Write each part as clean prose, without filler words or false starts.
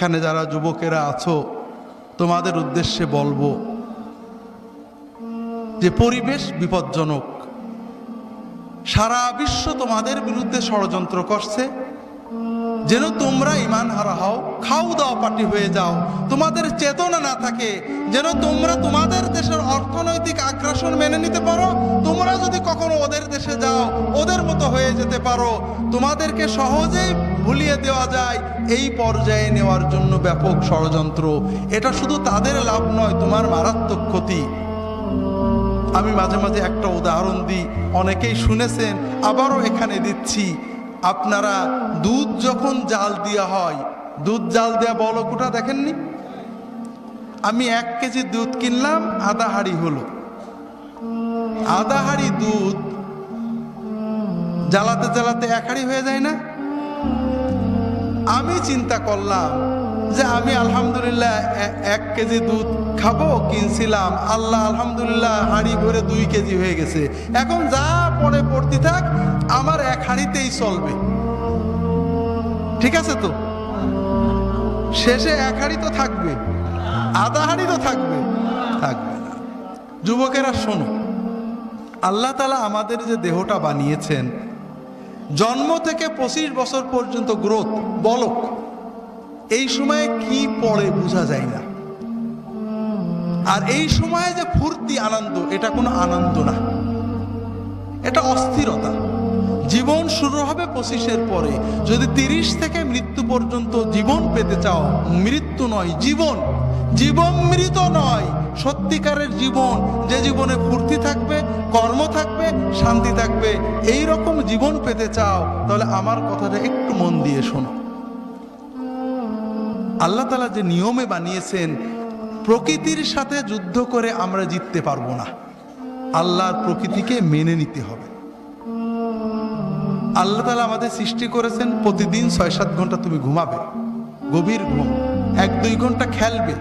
এখানে যারা যুবকেরা আছো তোমাদের উদ্দেশ্যে বলবো যে পরিবেশ বিপজ্জনক। সারা বিশ্ব তোমাদের বিরুদ্ধে ষড়যন্ত্র করছে যেন তোমরা ঈমান হারা হও, খাও দাও পার্টি হয়ে যাও, তোমাদের চেতনা না থাকে, যেন তোমরা তোমাদের দেশের অর্থনৈতিক আগ্রাসন মেনে নিতে পারো। তোমরা যদি কখনো ওদের দেশে যাও ওদের মতো হয়ে যেতে পারো, তোমাদেরকে সহজেই ভুলিয়ে দেওয়া যায়, এই পর্যায়ে নেওয়ার জন্য ব্যাপক ষড়যন্ত্র। এটা শুধু তাদের লাভ নয়, তোমার মারাত্মক ক্ষতি। আমি মাঝে মাঝে একটা উদাহরণ দিই, অনেকেই শুনেছেন, আবারও এখানে দিচ্ছি। আপনারা দুধ যখন জাল দেওয়া হয়, দুধ জাল দেওয়া বলকুটা দেখেননি? আমি 1 কেজি দুধ কিনলাম, আধা হাঁড়ি হলো। আধা হাঁড়ি দুধ জ্বালাতে জ্বালাতে 1 হাঁড়ি হয়ে যায় না? আমি চিন্তা করলাম যে আমি আলহামদুলিল্লাহ 1 কেজি দুধ খাবো কিনছিলাম, আল্লাহ আলহামদুলিল্লাহ হাঁড়ি ভরে 2 কেজি হয়ে গেছে। এখন যা পরে পড়তে থাক, আমার 1 হাঁড়িতেই চলবে। ঠিক আছে তো? শেষে 1 হাঁড়ি তো থাকবে, আধা হাঁড়ি তো থাকবে থাকবে না। যুবকেরা শোনো, আল্লাহ তাআলা আমাদের যে দেহটা বানিয়েছেন, জন্ম থেকে 25 বছর পর্যন্ত গ্রোথ, বলক, এই সময়ে কি পড়ে বোঝা যায় না। আর এই সময়ে যে ফুর্তি আনন্দ, এটা কোনো আনন্দ না, এটা অস্থিরতা। জীবন শুরু হবে 25-এর পরে। যদি 30 থেকে মৃত্যু পর্যন্ত জীবন পেতে চাও, মৃত্যু নয় জীবন, জীবন মৃত নয়, সত্যিকারের জীবন, যে জীবনে ফুর্তি থাকবে, কর্ম থাকবে, শান্তি থাকবে, এই রকম জীবন পেতে চাও, তাহলে আমার কথাটা একটু মন দিয়ে শোনো। আল্লাহ তাআলা যে নিয়মে বানিয়েছেন, প্রকৃতির সাথে যুদ্ধ করে আমরা জিততে পারবো না, আল্লাহর প্রকৃতিকে মেনে নিতে হবে। আল্লাহ তাআলা আমাদের সৃষ্টি করেছেন, প্রতিদিন 6-7 ঘন্টা তুমি ঘুমাবে, গভীর ঘুম, 1-2 ঘন্টা খেলবে,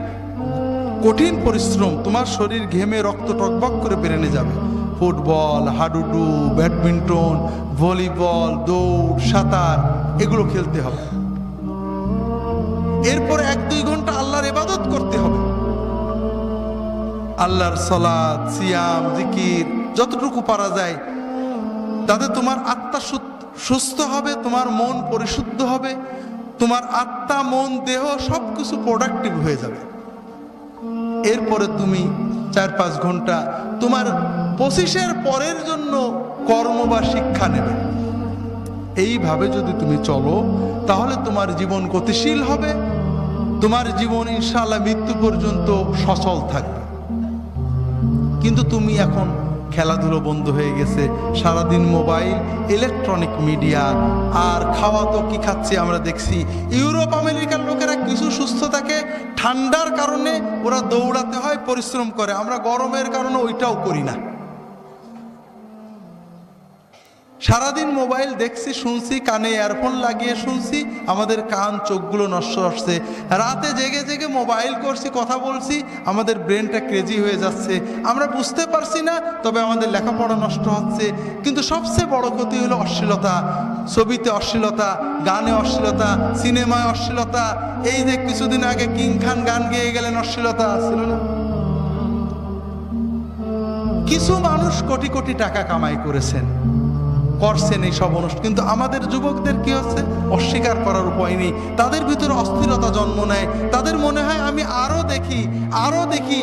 কঠিন পরিশ্রম, তোমার শরীর ঘেমে রক্ত টকবক করে বেরেনে যাবে। ফুটবল, হাডুডু, ব্যাডমিন্টন, ভলিবল, দৌড়, সাঁতার, এগুলো খেলতে হবে। এরপর 1-2 ঘন্টা আল্লাহর ইবাদত করতে হবে, আল্লাহর সালাত, সিয়াম, জিকির, যতটুকু পারা যায়। তাতে তোমার আত্মা সুস্থ হবে, তোমার মন পরিশুদ্ধ হবে, তোমার আত্মা, মন, দেহ সবকিছু প্রোডাক্টিভ হয়ে যাবে। এরপরে তুমি 4-5 ঘন্টা তোমার 25-এর পরের জন্য কর্ম বা শিক্ষা নেবে। এইভাবে যদি তুমি চলো, তাহলে তোমার জীবন গতিশীল হবে, তোমার জীবন ইনশাআল্লাহ মৃত্যু পর্যন্ত সচল থাকবে। কিন্তু তুমি এখন খেলাধুলো বন্ধ হয়ে গেছে, সারাদিন মোবাইল, ইলেকট্রনিক মিডিয়া, আর খাওয়া তো কি খাচ্ছে আমরা দেখছি। ইউরোপ আমেরিকার লোকেরা কিছু সুস্থ থাকে, ঠান্ডার কারণে ওরা দৌড়াতে হয়, পরিশ্রম করে, আমরা গরমের কারণে ওইটাও করি না। সারাদিন মোবাইল দেখছি, শুনছি, কানে ইয়ারফোন লাগিয়ে শুনছি, আমাদের কান চোখগুলো নষ্ট হচ্ছে। রাতে জেগে জেগে মোবাইল করছি, কথা বলছি, আমাদের ব্রেনটা ক্রেজি হয়ে যাচ্ছে, আমরা বুঝতে পারছি না, তবে আমাদের লেখাপড়া নষ্ট হচ্ছে। কিন্তু সবচেয়ে বড় ক্ষতি হলো অশ্লীলতা, ছবিতে অশ্লীলতা, গানে অশ্লীলতা, সিনেমায় অশ্লীলতা। এই যে কিছুদিন আগে কিং খান গান গেয়ে গেলেন, অশ্লীলতা ছিল না? কিছু মানুষ কোটি কোটি টাকা কামাই করেছেন, করছেন এই সব অনুষ্ঠান, কিন্তু আমাদের যুবকদের কি হচ্ছে, অস্বীকার করার উপায় নেই। তাদের ভিতরে অস্থিরতা জন্ম নেয়, তাদের মনে হয় আমি আরো দেখি, আরো দেখি,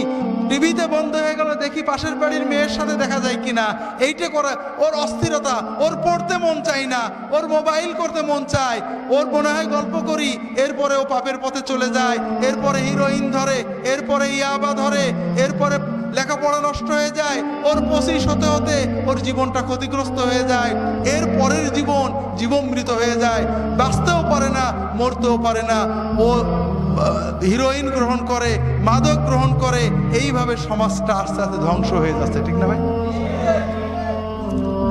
টিভিতে বন্ধ হয়ে গেল, দেখি পাশের বাড়ির মেয়ের সাথে দেখা যায় কিনা, এইটা করে ওর অস্থিরতা, ওর পড়তে মন চায় না, ওর মোবাইল করতে মন চায়, ওর মনে হয় গল্প করি, এরপরে ও পাপের পথে চলে যায়, এরপরে হিরোইন ধরে, এরপরে ইয়াবা ধরে, এরপরে লেখাপড়া নষ্ট হয়ে যায়, ওর 25 হতে হতে ওর জীবনটা ক্ষতিগ্রস্ত হয়ে যায়, এর পরের জীবন জীবনমৃত হয়ে যায়, বাঁচতেও পারে না, মরতেও পারে না, ও হিরোইন গ্রহণ করে, মাদক গ্রহণ করে, এইভাবে সমাজটা আস্তে আস্তে ধ্বংস হয়ে যাচ্ছে। ঠিক না ভাই?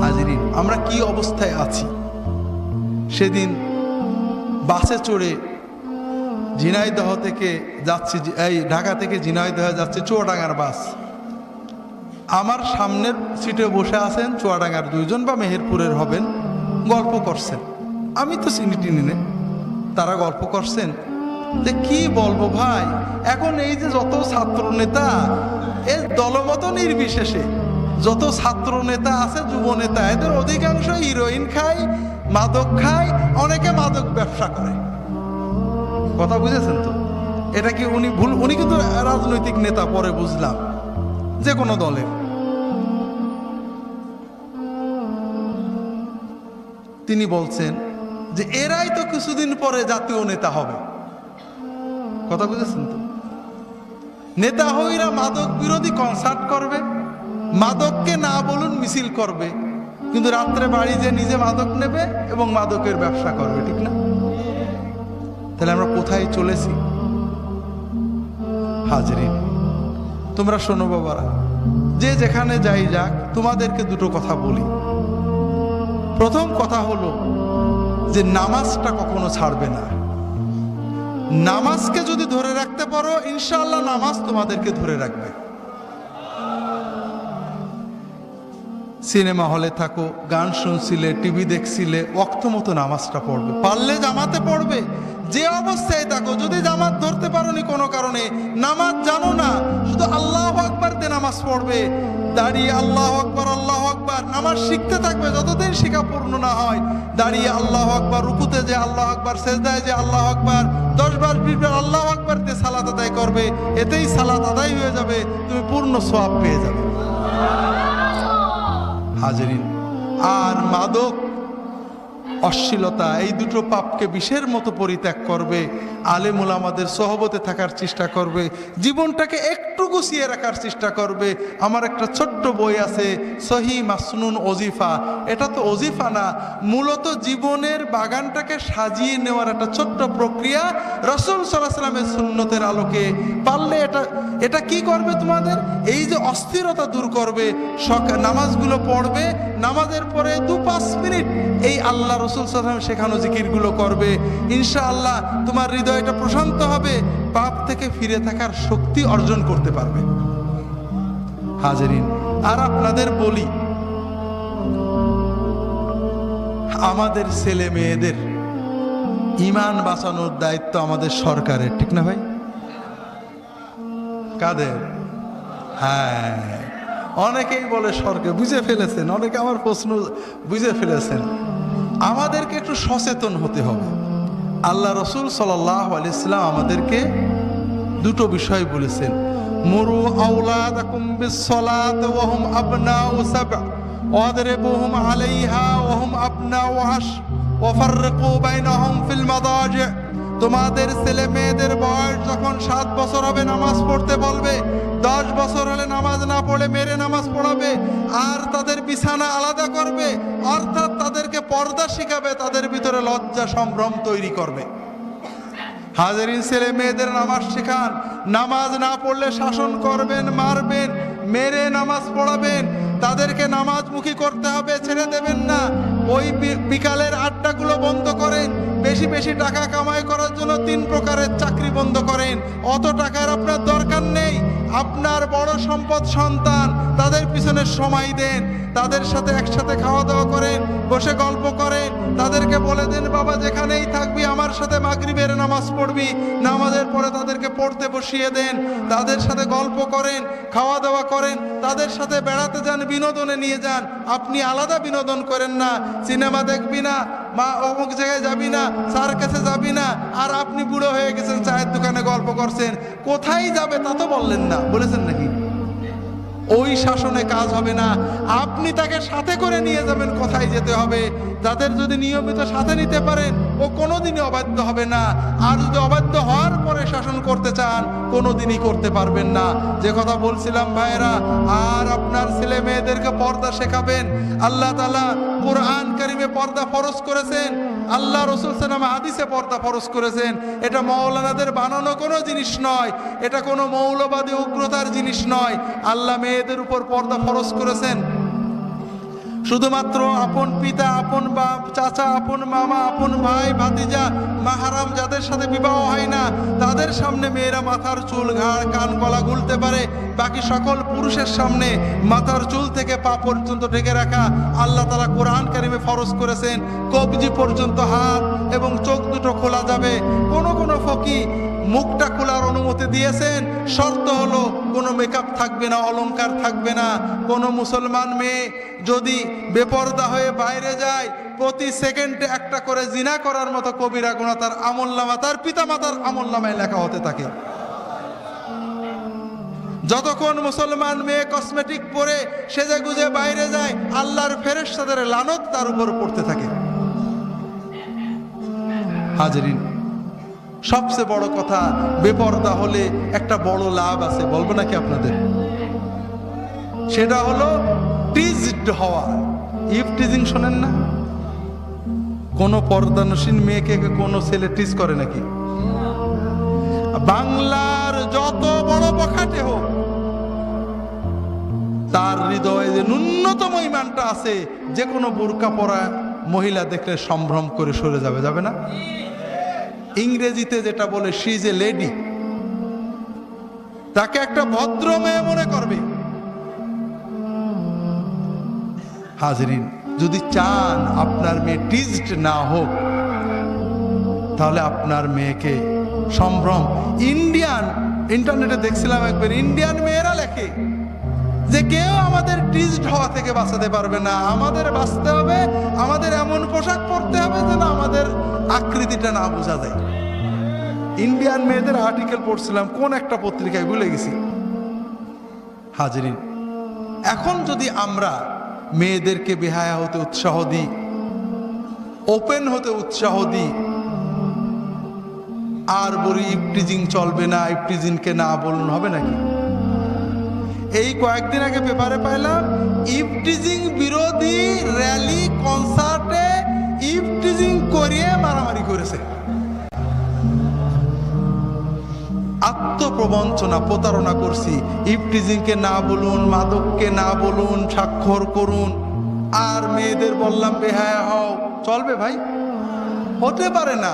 হাজিরিন, আমরা কি অবস্থায় আছি। সেদিন বাসে চড়ে ঝিনাইদহ থেকে যাচ্ছি, এই ঢাকা থেকে ঝিনাইদহ যাচ্ছে চুয়াডাঙ্গার বাস। আমার সামনের সিটে বসে আছেন চুয়াডাঙ্গার 2 জন বা মেহেরপুরের হবেন, গল্প করছেন। আমি তো চিনি টিনি নে, তারা গল্প করছেন। যে কি বলবো ভাই, এখন এই যে যত ছাত্র নেতা, এর দলমত নির্বিশেষে যত ছাত্র নেতা আছে, যুব নেতা, এদের অধিকাংশ হিরোইন খায়, মাদক খায়, অনেকে মাদক ব্যবসা করে। কথা বুঝেছেন তো? এটা কি উনি ভুল? উনি কিন্তু রাজনৈতিক নেতা, পরে বুঝলাম, যে কোনো দলের। তিনি বলছেন যে এরাই তো কিছুদিন পরে জাতীয় নেতা হবে। কথা বুঝেছেন তো? নেতা হইরা মাদক বিরোধী কনসার্ট করবে, মাদককে না বলুন মিছিল করবে, কিন্তু রাত্রে বাড়ি যে নিজে মাদক নেবে এবং মাদকের ব্যবসা করবে, ঠিক না? তাহলে আমরা কোথায় চলেছি? হাজরিন, তোমরা শোনো বাবারা, যে যেখানে যাই যাক, তোমাদেরকে দুটো কথা বলি। প্রথম কথা হলো যে নামাজটা কখনো ছাড়বে না। নামাজকে যদি ধরে রাখতে পারো, ইনশাআল্লাহ নামাজ তোমাদেরকে ধরে রাখবে। সিনেমা হলে থাকো, গান শুনছিলে, টিভি দেখছিলে, ওয়াক্ত মতো নামাজটা পড়বে, পারলে জামাতে পড়বে। যে অবস্থায় থাকো, যদি জামাত ধরতে পারোনি কোনো কারণে, নামাজ জানো না, শুধু আল্লাহু আকবার দিয়ে নামাজ পড়বে, দাঁড়িয়ে আল্লাহু আকবার আল্লাহু আকবার নামাজ শিখতে থাকবে যতদিন শিখা পূর্ণ না হয়। দাঁড়িয়ে আল্লাহু আকবার, রুকুতে যে আল্লাহু আকবার, সেজদায় যে আল্লাহু আকবার, 10 বার 20 বার আল্লাহু আকবার দিয়ে সালাত আদায় করবে, এতেই সালাত আদায় হয়ে যাবে, তুমি পূর্ণ সওয়াব পেয়ে যাবে। হাজরিন, আর মাদক, অশ্লীলতা, এই দুটো পাপকে বিষের মতো পরিত্যাগ করবে, আলেম ওলামাদের সহবতে থাকার চেষ্টা করবে, জীবনটাকে একটু গুছিয়ে রাখার চেষ্টা করবে। আমার একটা ছোট্ট বই আছে, সহি মাসনুন ওজিফা। এটা তো ওজিফা না, মূলত জীবনের বাগানটাকে সাজিয়ে নেওয়ার একটা ছোট্ট প্রক্রিয়া, রাসূল সাল্লাল্লাহু আলাইহি ওয়াসাল্লামের সুন্নতের আলোকে। পারলে এটা কি করবে? তোমাদের এই যে অস্থিরতা দূর করবে। নামাজগুলো পড়বে, নামাজের পরে 2-5 মিনিট এই আল্লাহ রাসূল সাল্লাল্লাহু আলাইহি ওয়াসাল্লাম শেখানো জিকিরগুলো করবে। ইনশাআল্লাহ তোমার হৃদয়টা প্রশান্ত হবে, পাপ থেকে ফিরে থাকার শক্তি অর্জন করতে পারবে। হাজরিন, আর আপনাদের বলি, আমাদের ছেলে মেয়েদের ঈমান বাঁচানোর দায়িত্ব আমাদের সরকারের, ঠিক না ভাই? কাদের? হ্যাঁ, অনেকেই বলে সরকার, বুঝে ফেলেছেন, অনেকে আমার প্রশ্ন বুঝে ফেলেছেন। আমাদেরকে একটু সচেতন হতে হবে। আল্লাহ রাসূল সাল্লাল্লাহু আলাইহি ওয়াসাল্লাম আমাদেরকে দুটো বিষয় বলেছেন, মুরু আওলাদাকুম বিস-সালাত ওয়া হুম আবনাউ সাব'a ওয়াদরিবুহুম আলাইহা ওয়া হুম আবনাউ 'আশ ওয়া ফাররিকু বাইনাহুম ফিল মাদাজি'। তোমাদের ছেলে মেয়েদের বয়স যখন 7 বছর হবে নামাজ পড়তে বলবে, 10 বছর হলে নামাজ না পড়ে মেরে নামাজ পড়াবে, আর তাদের বিছানা আলাদা করবে, অর্থাৎ তাদেরকে পর্দা শিখাবে, তাদের ভিতরে লজ্জা সম্ভ্রম তৈরি করবে। হাজারিন, ছেলে মেয়েদের নামাজ শেখান, নামাজ না পড়লে শাসন করবেন, মারবেন, মেরে নামাজ পড়াবেন, তাদেরকে নামাজমুখী করতে হবে, ছেড়ে দেবেন না। ওই বিকালের আড্ডাগুলো বন্ধ করেন, বেশি বেশি টাকা কামাই করার জন্য 3 প্রকারের চাকরি বন্ধ করেন। অত টাকার আপনার দরকার নেই। আপনার বড় সম্পদ সন্তান, তাদের পিছনে সময় দেন, তাদের সাথে একসাথে খাওয়া দাওয়া করেন, বসে গল্প করেন, তাদেরকে বলে দেন বাবা যেখানেই থাকবি আমার সাথে মাগরিবের নামাজ পড়বি, নামাজের পরে তাদেরকে পড়তে বসিয়ে দেন, তাদের সাথে গল্প করেন, খাওয়া দাওয়া করেন, তাদের সাথে বেড়াতে যান, বিনোদনে নিয়ে যান। আপনি আলাদা বিনোদন করেন না, সিনেমা দেখবি না, মা অমুক জায়গায় যাবি না, স্যার কাছে যাবি না, আর আপনি বুড়ো হয়ে গেছেন, চায়ের দোকানে গল্প করছেন। কোথায় যাবে তা তো বললেন না, বলেছেন নাকি? ওই শাসনে কাজ হবে না। আপনি তাকে সাথে করে নিয়ে যাবেন কোথায় যেতে হবে। তাদের যদি নিয়মিত সাথে নিতে পারেন, ও কোনোদিনই অবাধ্য হবে না। আর যদি অবাধ্য হওয়ার পরে শাসন করতে চান, কোনোদিনই করতে পারবেন না। যে কথা বলছিলাম ভাইয়েরা, আর আপনার ছেলে মেয়েদেরকে পর্দা শেখাবেন। আল্লাহ তাআলা কুরআন কারিমে পর্দা ফরজ করেছেন, আল্লাহ রাসূল সাল্লাল্লাহু আলাইহি ওয়াসাল্লাম হাদিসে পর্দা ফরজ করেছেন। এটা মাওলানাদের বানানো কোনো জিনিস নয়, এটা কোনো মৌলবাদী উগ্রতার জিনিস নয়। আল্লাহ মেয়েদের উপর পর্দা ফরজ করেছেন। শুধুমাত্র আপন পিতা, আপন বাপ, চাচা, আপন মামা, আপন ভাই, ভাতিজা, মাহারাম যাদের সাথে বিবাহ হয় না তাদের সামনে মেয়েরা মাথার চুল, ঘাড়, কান, গলা গুলতে পারে, বাকি সকল পুরুষের সামনে মাথার চুল থেকে পা পর্যন্ত ঢেকে রাখা আল্লাহ তাআলা কোরআন কারিমে ফরজ করেছেন। কবজি পর্যন্ত হাত এবং চোখ দুটো খোলা যাবে। কোন কোন ফকি মুখটা খোলার অনুমতি দিয়েছেন, শর্ত হলো কোনো মেকআপ থাকবে না, অলংকার থাকবে না। কোনো মুসলমান মেয়ে যদি বেপরদা হয়ে বাইরে যায়, প্রতি সেকেন্ডে একটা করে জিনা করার মতো কবিরা গুনাহ তার আমলনামা, তার পিতামাতার আমলনামায় লেখা হতে থাকে। যতক্ষণ মুসলমান মেয়ে কসমেটিক পরে সেজে গুজে বাইরে যায়, আল্লাহর ফেরেশতাদের লানত তার উপর পড়তে থাকে। হাজরিন, সবচেয়ে বড় কথা, বেপরদা হলে একটা বড় লাভ আছে, বলবো নাকি আপনাদের? সেটা হলো টিজড হওয়া। ইফটিজিং শোনেন না? কোন পর্দানসীন মেয়েকে কোনো ছেলে টিজ করে নাকি? বাংলার যত বড় বখাটে হোক, তার হৃদয়ে যে ন্যূনতম ঈমানটা আছে, যে কোনো বোরকা পরা মহিলা দেখলে সম্ভ্রম করে সরে যাবে, যাবে না? ইংরেজিতে যেটা বলে শি ইজ এ লেডি, তাকে একটা ভদ্র মেয়ে মনে করবে। হাজরিন, যদি চান আপনার মেয়ে টিজড না হোক, তাহলে আপনার মেয়েকে সম্ভ্রম। ইন্টারনেটে দেখছিলাম একবার, ইন্ডিয়ান মেয়েরা লেখে যে কেউ আমাদের টিজড হওয়া থেকে বাঁচাতে পারবে না, আমাদের বাঁচতে হবে, আমাদের এমন পোশাক পরতে হবে যেন আমাদের আকৃতিটা না বোঝা যায়। ইন্ডিয়ান মেয়েদের আর্টিকেল পড়ছিলাম কোন একটা পত্রিকায়, ভুলে গেছি। হাজরিন, এখন যদি আমরা মেয়েদেরকে বেহায়া হতে উৎসাহ দিই, ওপেন হতে উৎসাহ দিই, আর বলি ইফটিজিং চলবে না, ইফটিজিংকে না বলুন, হবে নাকি? এই কয়েকদিন আগে পেপারে পাইলাম, ইফটিজিং বিরোধী র্যালি, কনসার্টে ইফটিজিং করিয়ে মারামারি করেছে। আত্মপ্রবঞ্চনা, প্রতারণা করছি। ইফটিজিংকে না বলুন, মাদককে না বলুন, স্বাক্ষর করুন, আর মেয়েদের বললাম বেহায়া হও, চলবে ভাই? হতে পারে না।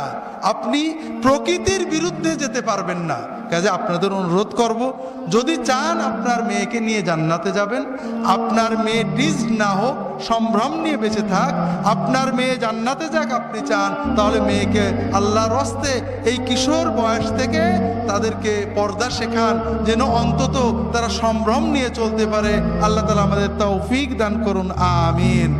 আপনি প্রকৃতির বিরুদ্ধে যেতে পারবেন না। কাজে আপনাদের অনুরোধ করব, যদি চান আপনার মেয়েকে নিয়ে জান্নাতে যাবেন, আপনার মেয়ে টিজড না হোক, সম্ভ্রম নিয়ে বেঁচে থাক, আপনার মেয়ে জান্নাতে যাক আপনি চান, তাহলে মেয়েকে আল্লাহর হস্তে এই কিশোর বয়স থেকে তাদেরকে পর্দা শেখান, যেন অন্তত তারা সম্ভ্রম নিয়ে চলতে পারে। আল্লাহ তাআলা আমাদের তৌফিক দান করুন, আমিন।